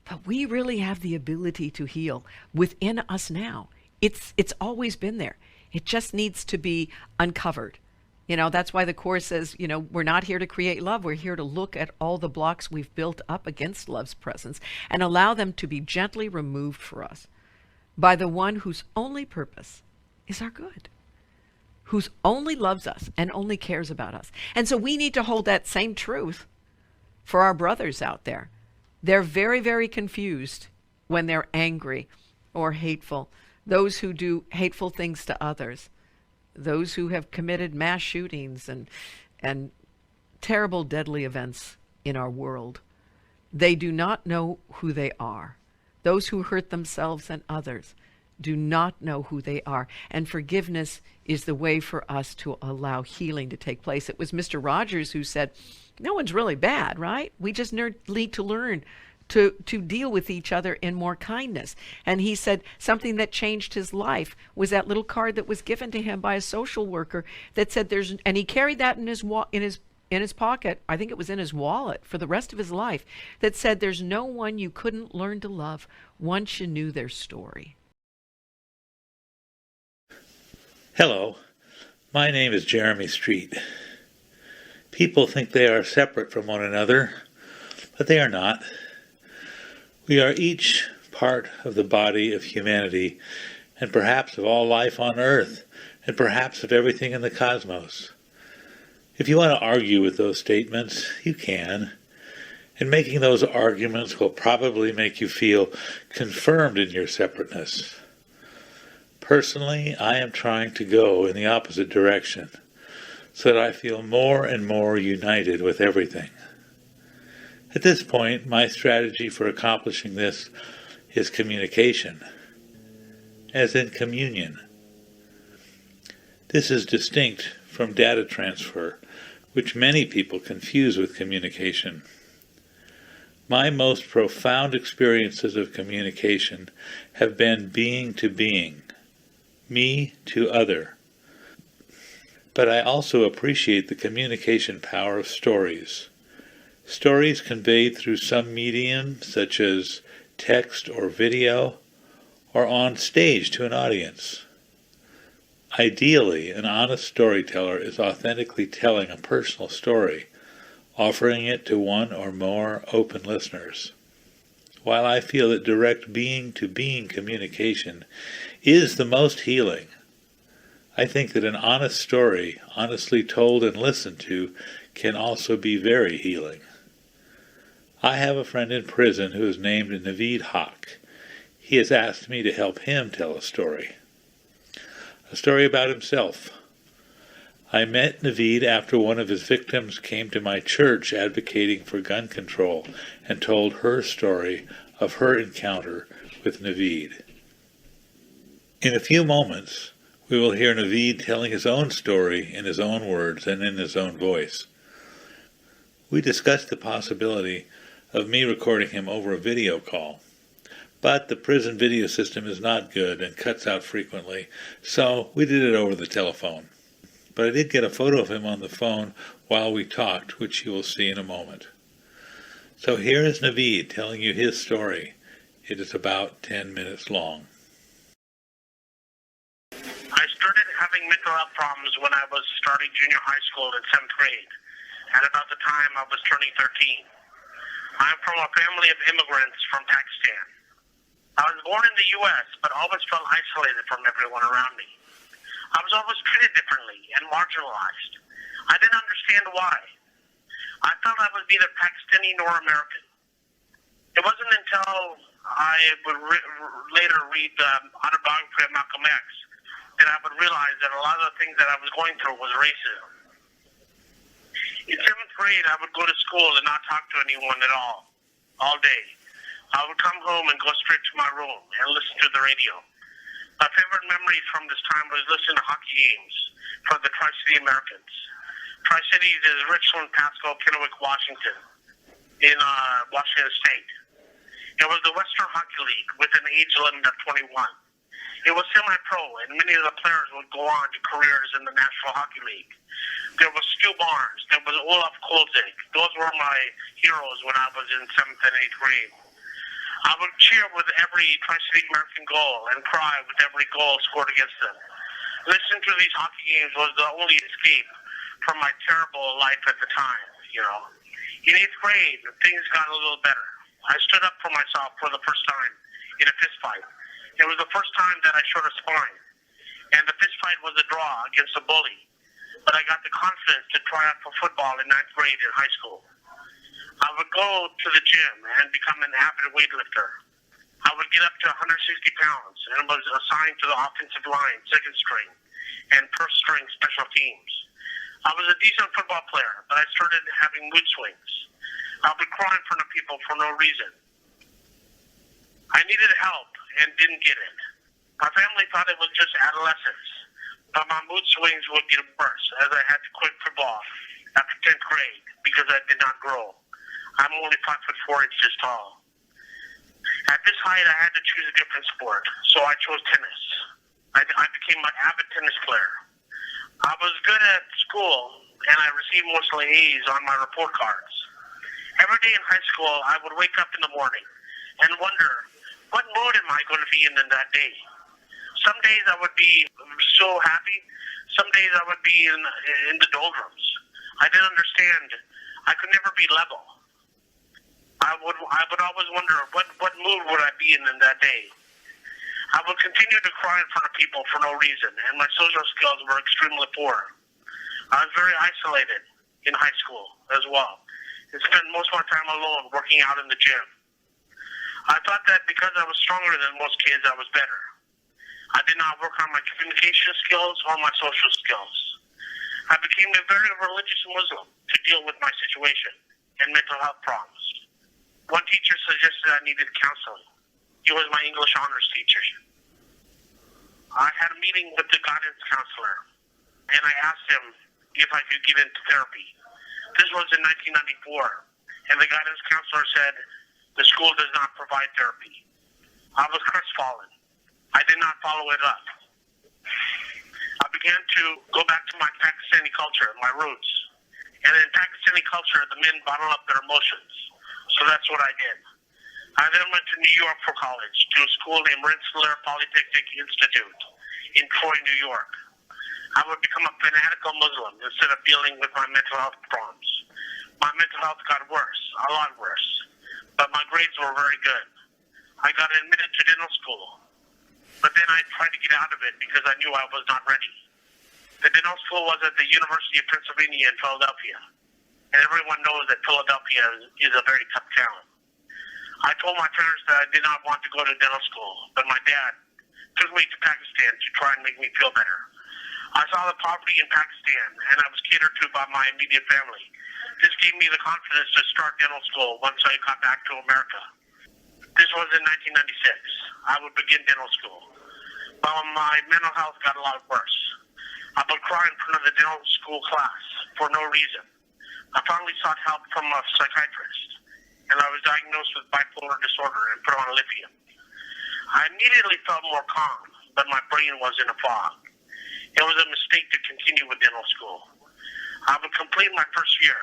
But we really have the ability to heal within us now. It's always been there. It just needs to be uncovered. That's why the Course says, we're not here to create love. We're here to look at all the blocks we've built up against love's presence and allow them to be gently removed for us by the one whose only purpose is our good, whose only loves us and only cares about us. And so we need to hold that same truth for our brothers out there. They're very, very confused when they're angry or hateful. Those who do hateful things to others, those who have committed mass shootings and terrible, deadly events in our world, they do not know who they are. Those who hurt themselves and others do not know who they are. And forgiveness is the way for us to allow healing to take place. It was Mr. Rogers who said, no one's really bad, right? We just need to learn to deal with each other in more kindness. And he said something that changed his life was that little card that was given to him by a social worker that said and he carried that in his pocket, I think it was in his wallet for the rest of his life, that said there's no one you couldn't learn to love once you knew their story. Hello, my name is Jeremy Street. People think they are separate from one another, but they are not. We are each part of the body of humanity, and perhaps of all life on Earth, and perhaps of everything in the cosmos. If you want to argue with those statements, you can, and making those arguments will probably make you feel confirmed in your separateness. Personally, I am trying to go in the opposite direction, so that I feel more and more united with everything. At this point, my strategy for accomplishing this is communication, as in communion. This is distinct from data transfer, which many people confuse with communication. My most profound experiences of communication have been being to being, me to other. But I also appreciate the communication power of stories. Stories conveyed through some medium, such as text or video, or on stage to an audience. Ideally, an honest storyteller is authentically telling a personal story, offering it to one or more open listeners. While I feel that direct being-to-being communication is the most healing, I think that an honest story, honestly told and listened to, can also be very healing. I have a friend in prison who is named Naveed Haq. He has asked me to help him tell a story about himself. I met Naveed after one of his victims came to my church advocating for gun control and told her story of her encounter with Naveed. In a few moments, we will hear Naveed telling his own story in his own words and in his own voice. We discussed the possibility of me recording him over a video call, but the prison video system is not good and cuts out frequently, so we did it over the telephone. But I did get a photo of him on the phone while we talked, which you will see in a moment. So here is Naveed telling you his story. It is about 10 minutes long. I started having mental health problems when I was starting junior high school in 7th grade, at about the time I was turning 13. I'm from a family of immigrants from Pakistan. I was born in the U.S., but always felt isolated from everyone around me. I was always treated differently and marginalized. I didn't understand why. I thought I was neither Pakistani nor American. It wasn't until I would later read the autobiography of Malcolm X that I would realize that a lot of the things that I was going through was racism. In 7th grade, I would go to school and not talk to anyone at all day. I would come home and go straight to my room and listen to the radio. My favorite memories from this time was listening to hockey games for the Tri-City Americans. Tri-Cities is Richland, Pasco, Kennewick, Washington, in Washington State. It was the Western Hockey League with an age limit of 21. It was semi-pro, and many of the players would go on to careers in the National Hockey League. There was Stu Barnes. There was Olaf Kolzig. Those were my heroes when I was in 7th and 8th grade. I would cheer with every Tri-City American goal and cry with every goal scored against them. Listening to these hockey games was the only escape from my terrible life at the time, In 8th grade, things got a little better. I stood up for myself for the first time in a fist fight. It was the first time that I showed a spine. And the fist fight was a draw against a bully. But I got the confidence to try out for football in 9th grade in high school. I would go to the gym and become an avid weightlifter. I would get up to 160 pounds and was assigned to the offensive line, second string, and first string special teams. I was a decent football player, but I started having mood swings. I would cry in front of people for no reason. I needed help and didn't get it. My family thought it was just adolescence, but my mood swings would get worse as I had to quit football after 10th grade because I did not grow. I'm only 5'4" tall. At this height, I had to choose a different sport, so I chose tennis. I became an avid tennis player. I was good at school, and I received mostly A's on my report cards. Every day in high school, I would wake up in the morning and wonder, what mood am I going to be in that day? Some days I would be so happy. Some days I would be in the doldrums. I didn't understand. I could never be level. I would always wonder, what mood would I be in that day? I would continue to cry in front of people for no reason, and my social skills were extremely poor. I was very isolated in high school as well, and spent most of my time alone working out in the gym. I thought that because I was stronger than most kids, I was better. I did not work on my communication skills or my social skills. I became a very religious Muslim to deal with my situation and mental health problems. One teacher suggested I needed counseling. He was my English honors teacher. I had a meeting with the guidance counselor, and I asked him if I could get into therapy. This was in 1994, and the guidance counselor said, the school does not provide therapy. I was crestfallen. I did not follow it up. I began to go back to my Pakistani culture, my roots. And in Pakistani culture, the men bottle up their emotions. So that's what I did. I then went to New York for college, to a school named Rensselaer Polytechnic Institute in Troy, New York. I would become a fanatical Muslim instead of dealing with my mental health problems. My mental health got worse, a lot worse, but my grades were very good. I got admitted to dental school, but then I tried to get out of it because I knew I was not ready. The dental school was at the University of Pennsylvania in Philadelphia, and everyone knows that Philadelphia is a very tough town. I told my parents that I did not want to go to dental school, but my dad took me to Pakistan to try and make me feel better. I saw the poverty in Pakistan, and I was catered to by my immediate family. This gave me the confidence to start dental school once I got back to America. This was in 1996. I would begin dental school. But my mental health got a lot worse. I would cry in front of the dental school class for no reason. I finally sought help from a psychiatrist, and I was diagnosed with bipolar disorder and put on lithium. I immediately felt more calm, but my brain was in a fog. It was a mistake to continue with dental school. I would complete my first year.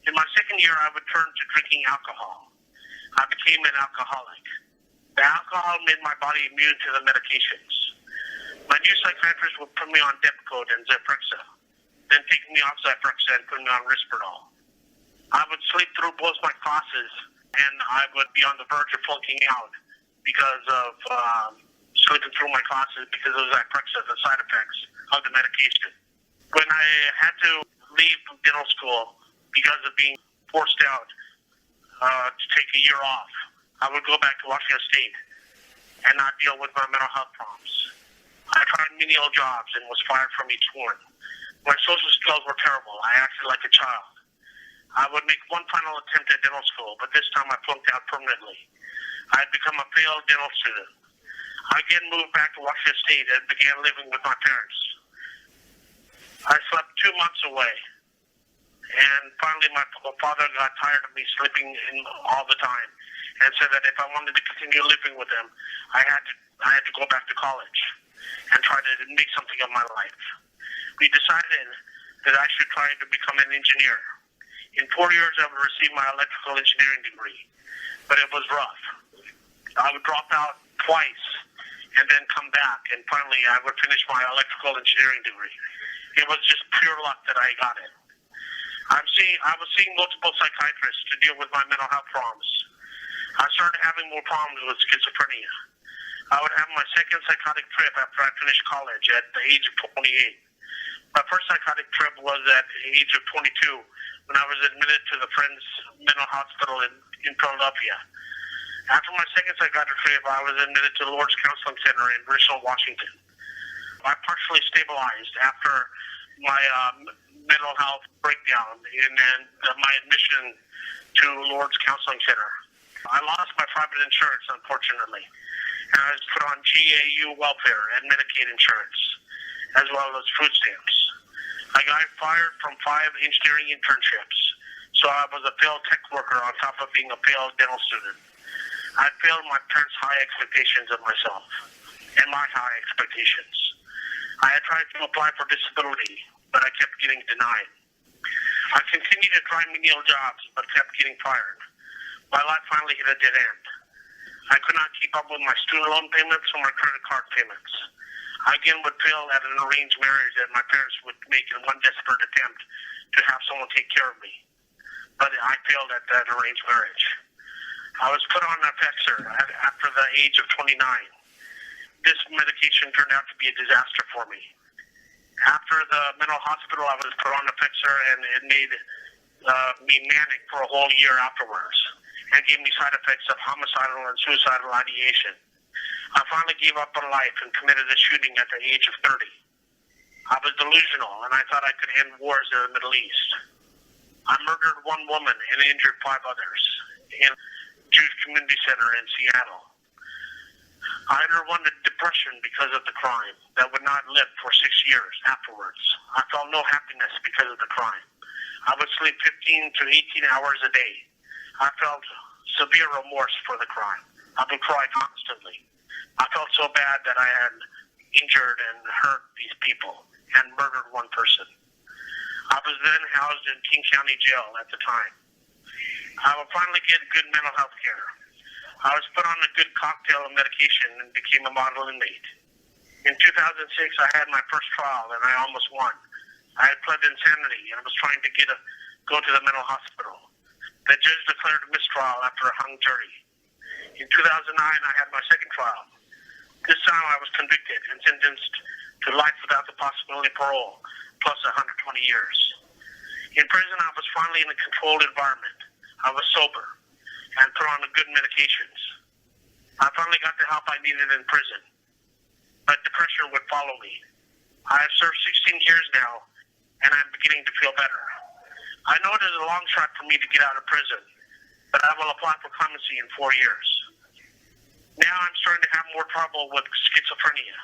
In my second year, I would turn to drinking alcohol. I became an alcoholic. The alcohol made my body immune to the medications. My new psychiatrist would put me on Depakote and Zyprexa, then take me off Zyprexa and put me on Risperdal. I would sleep through both my classes, and I would be on the verge of flunking out because of sleeping through my classes because of Zyprexa, the side effects of the medication. When I had to leave dental school because of being forced out to take a year off, I would go back to Washington State and not deal with my mental health problems. I tried menial jobs and was fired from each one. My social skills were terrible. I acted like a child. I would make one final attempt at dental school, but this time I flunked out permanently. I had become a failed dental student. I again moved back to Washington State and began living with my parents. I slept 2 months away, and finally my father got tired of me sleeping in all the time and said that if I wanted to continue living with him, I had to go back to college and try to make something of my life. We decided that I should try to become an engineer. In 4 years, I would receive my electrical engineering degree, but it was rough. I would drop out twice and then come back, and finally I would finish my electrical engineering degree. It was just pure luck that I got it. I was seeing multiple psychiatrists to deal with my mental health problems. I started having more problems with schizophrenia. I would have my second psychotic trip after I finished college at the age of 28. My first psychotic trip was at the age of 22 when I was admitted to the Friends Mental Hospital in Philadelphia. After my second psychiatric trip, I was admitted to the Lord's Counseling Center in Bristol, Washington. I partially stabilized after my mental health breakdown and my admission to Lord's Counseling Center. I lost my private insurance, unfortunately, and I was put on GAU welfare and Medicaid insurance, as well as food stamps. I got fired from 5 engineering internships, so I was a failed tech worker on top of being a failed dental student. I failed my parents' high expectations of myself and my high expectations. I had tried to apply for disability, but I kept getting denied. I continued to try menial jobs, but kept getting fired. My life finally hit a dead end. I could not keep up with my student loan payments or my credit card payments. I again would fail at an arranged marriage that my parents would make in one desperate attempt to have someone take care of me. But I failed at that arranged marriage. I was put on Effexor after the age of 29. This medication turned out to be a disaster for me. After the mental hospital, I was put on Effexor, and it made me manic for a whole year afterwards and gave me side effects of homicidal and suicidal ideation. I finally gave up on life and committed a shooting at the age of 30. I was delusional, and I thought I could end wars in the Middle East. I murdered one woman and injured 5 others in Jewish Community Center in Seattle. I underwent a depression because of the crime that would not lift for 6 years afterwards. I felt no happiness because of the crime. I would sleep 15 to 18 hours a day. I felt severe remorse for the crime. I would cry constantly. I felt so bad that I had injured and hurt these people and murdered one person. I was then housed in King County Jail at the time. I would finally get good mental health care. I was put on a good cocktail of medication and became a model inmate. In 2006, I had my first trial, and I almost won. I had pled insanity and was trying to go to the mental hospital. The judge declared a mistrial after a hung jury. In 2009, I had my second trial. This time, I was convicted and sentenced to life without the possibility of parole, plus 120 years. In prison, I was finally in a controlled environment. I was sober and put on good medications. I finally got the help I needed in prison, but depression would follow me. I have served 16 years now, and I'm beginning to feel better. I know it is a long shot for me to get out of prison, but I will apply for clemency in 4 years. Now I'm starting to have more trouble with schizophrenia,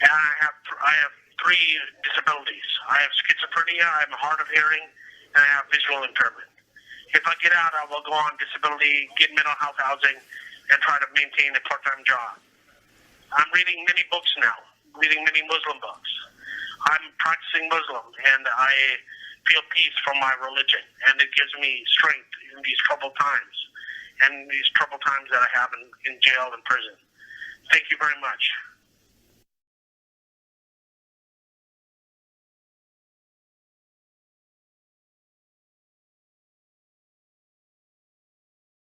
and I have 3 disabilities. I have schizophrenia, I have hard of hearing, and I have visual impairment. If I get out, I will go on disability, get mental health housing, and try to maintain a part-time job. I'm reading many books now, reading many Muslim books. I'm practicing Muslim, and I feel peace from my religion, and it gives me strength in these troubled times, and these troubled times that I have in jail and prison. Thank you very much.